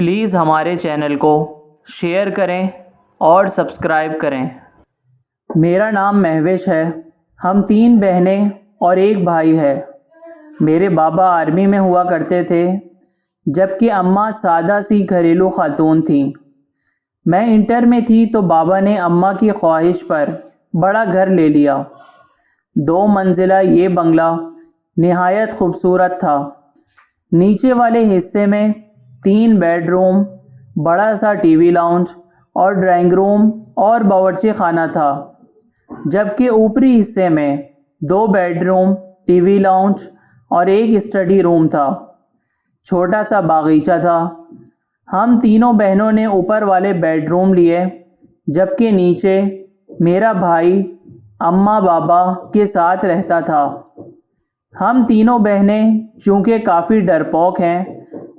Please ہمارے channel کو share کریں اور سبسکرائب کریں۔ میرا نام مہوش ہے۔ ہم 3 بہنیں اور 1 بھائی ہے۔ میرے بابا آرمی میں ہوا کرتے تھے، جبکہ اماں سادہ سی گھریلو خاتون تھیں۔ میں انٹر میں تھی تو بابا نے اماں کی خواہش پر بڑا گھر لے لیا۔ 2 منزلہ یہ بنگلہ نہایت خوبصورت تھا۔ نیچے والے حصے میں 3 بیڈ روم، بڑا سا ٹی وی لاؤنج اور ڈرائنگ روم اور باورچی خانہ تھا، جبکہ اوپری حصے میں 2 bed room, T V lounge اور 1 اسٹڈی روم تھا۔ چھوٹا سا باغیچہ تھا۔ ہم تینوں بہنوں نے اوپر والے بیڈ روم لیے، جبکہ نیچے میرا بھائی اماں بابا کے ساتھ رہتا تھا۔ ہم تینوں بہنیں چونکہ کافی ڈرپوک ہیں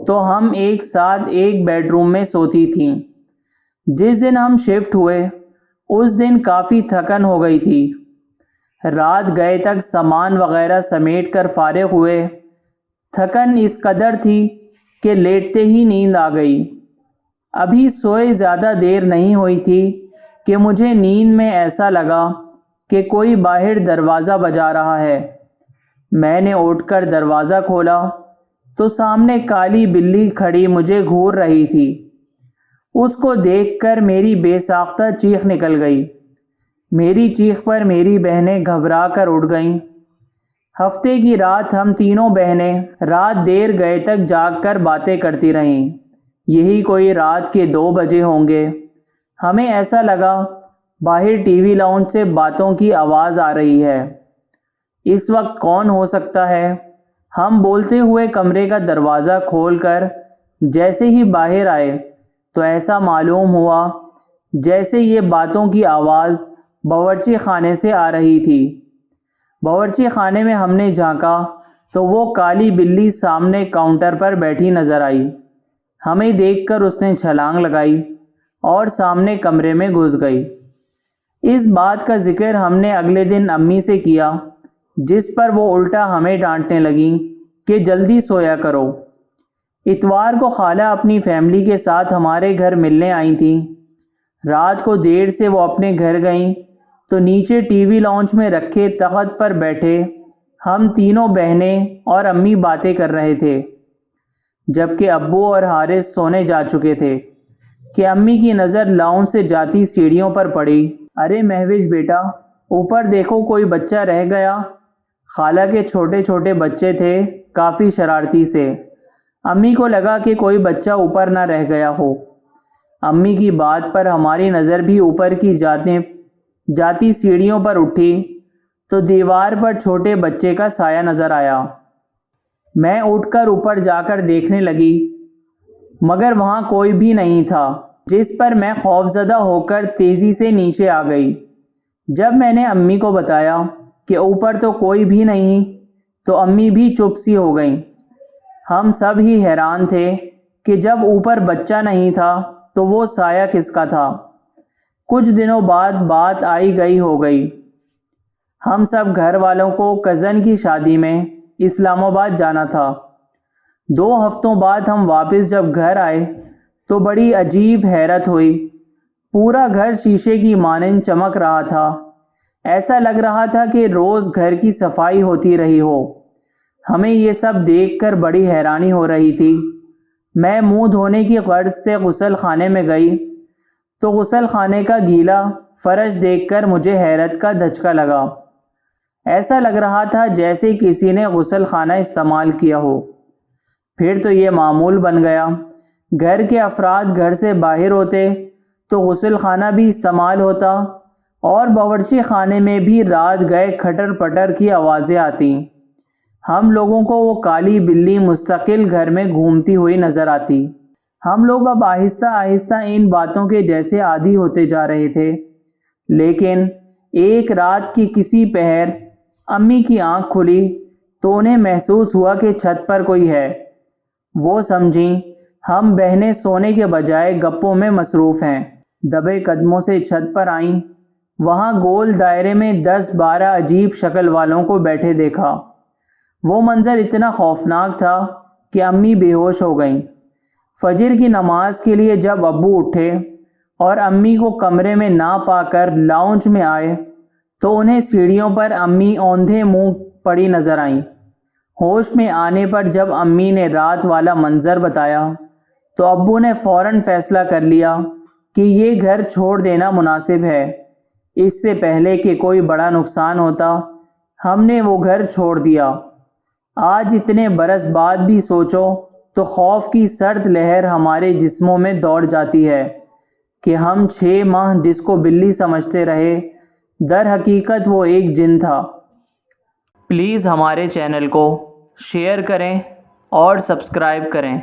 تو ہم ایک ساتھ ایک بیڈ روم میں سوتی تھیں۔ جس دن ہم شفٹ ہوئے اس دن کافی تھکن ہو گئی تھی۔ رات گئے تک سامان وغیرہ سمیٹ کر فارغ ہوئے۔ تھکن اس قدر تھی کہ لیٹتے ہی نیند آ گئی۔ ابھی سوئے زیادہ دیر نہیں ہوئی تھی کہ مجھے نیند میں ایسا لگا کہ کوئی باہر دروازہ بجا رہا ہے۔ میں نے اٹھ کر دروازہ کھولا تو سامنے کالی بلی کھڑی مجھے گھور رہی تھی۔ اس کو دیکھ کر میری بے ساختہ چیخ نکل گئی۔ میری چیخ پر میری بہنیں گھبرا کر اٹھ گئیں۔ ہفتے کی رات ہم تینوں بہنیں رات دیر گئے تک جاگ کر باتیں کرتی رہیں۔ یہی کوئی رات کے 2 بجے ہوں گے۔ ہمیں ایسا لگا باہر ٹی وی لاؤنج سے باتوں کی آواز آ رہی ہے۔ اس وقت کون ہو سکتا ہے؟ ہم بولتے ہوئے کمرے کا دروازہ کھول کر جیسے ہی باہر آئے تو ایسا معلوم ہوا جیسے یہ باتوں کی آواز باورچی خانے سے آ رہی تھی۔ باورچی خانے میں ہم نے جھانکا تو وہ کالی بلی سامنے کاؤنٹر پر بیٹھی نظر آئی۔ ہمیں دیکھ کر اس نے چھلانگ لگائی اور سامنے کمرے میں گھس گئی۔ اس بات کا ذکر ہم نے اگلے دن امی سے کیا، جس پر وہ الٹا ہمیں ڈانٹنے لگیں کہ جلدی سویا کرو۔ اتوار کو خالہ اپنی فیملی کے ساتھ ہمارے گھر ملنے آئی تھیں۔ رات کو دیر سے وہ اپنے گھر گئیں تو نیچے ٹی وی لاؤنج میں رکھے تخت پر بیٹھے ہم تینوں بہنیں اور امی باتیں کر رہے تھے، جبکہ ابو اور حارث سونے جا چکے تھے کہ امی کی نظر لاؤنج سے جاتی سیڑھیوں پر پڑی۔ ارے مہوش بیٹا، اوپر دیکھو کوئی بچہ رہ گیا۔ خالہ کے چھوٹے چھوٹے بچے تھے، کافی شرارتی سے۔ امی کو لگا کہ کوئی بچہ اوپر نہ رہ گیا ہو۔ امی کی بات پر ہماری نظر بھی اوپر کی جاتی سیڑھیوں پر اٹھی تو دیوار پر چھوٹے بچے کا سایہ نظر آیا۔ میں اٹھ کر اوپر جا کر دیکھنے لگی، مگر وہاں کوئی بھی نہیں تھا، جس پر میں خوفزدہ ہو کر تیزی سے نیچے آ گئی۔ جب میں نے امی کو بتایا کہ اوپر تو کوئی بھی نہیں تو امی بھی چپ سی ہو گئیں۔ ہم سب ہی حیران تھے کہ جب اوپر بچہ نہیں تھا تو وہ سایہ کس کا تھا۔ کچھ دنوں بعد بات آئی گئی ہو گئی۔ ہم سب گھر والوں کو کزن کی شادی میں اسلام آباد جانا تھا۔ 2 ہفتوں بعد ہم واپس جب گھر آئے تو بڑی عجیب حیرت ہوئی۔ پورا گھر شیشے کی مانند چمک رہا تھا۔ ایسا لگ رہا تھا کہ روز گھر کی صفائی ہوتی رہی ہو۔ ہمیں یہ سب دیکھ کر بڑی حیرانی ہو رہی تھی۔ میں منہ دھونے کی غرض سے غسل خانے میں گئی تو غسل خانے کا گیلا فرش دیکھ کر مجھے حیرت کا دھچکا لگا۔ ایسا لگ رہا تھا جیسے کسی نے غسل خانہ استعمال کیا ہو۔ پھر تو یہ معمول بن گیا، گھر کے افراد گھر سے باہر ہوتے تو غسل خانہ بھی استعمال ہوتا اور باورچی خانے میں بھی رات گئے کھٹر پٹر کی آوازیں آتی۔ ہم لوگوں کو وہ کالی بلی مستقل گھر میں گھومتی ہوئی نظر آتی۔ ہم لوگ اب آہستہ آہستہ ان باتوں کے جیسے عادی ہوتے جا رہے تھے، لیکن ایک رات کی کسی پہر امی کی آنکھ کھلی تو انہیں محسوس ہوا کہ چھت پر کوئی ہے۔ وہ سمجھیں ہم بہنیں سونے کے بجائے گپوں میں مصروف ہیں۔ دبے قدموں سے چھت پر آئیں۔ وہاں گول دائرے میں 10-12 عجیب شکل والوں کو بیٹھے دیکھا۔ وہ منظر اتنا خوفناک تھا کہ امی بے ہوش ہو گئیں۔ فجر کی نماز کے لیے جب ابو اٹھے اور امی کو کمرے میں نہ پا کر لاؤنج میں آئے تو انہیں سیڑھیوں پر امی اوندھے منہ پڑی نظر آئیں۔ ہوش میں آنے پر جب امی نے رات والا منظر بتایا تو ابو نے فوراً فیصلہ کر لیا کہ یہ گھر چھوڑ دینا مناسب ہے۔ اس سے پہلے کہ کوئی بڑا نقصان ہوتا ہم نے وہ گھر چھوڑ دیا۔ آج اتنے برس بعد بھی سوچو تو خوف کی سرد لہر ہمارے جسموں میں دوڑ جاتی ہے کہ ہم 6 ماہ جس کو بلی سمجھتے رہے در حقیقت وہ ایک جن تھا۔ پلیز ہمارے چینل کو شیئر کریں اور سبسکرائب کریں۔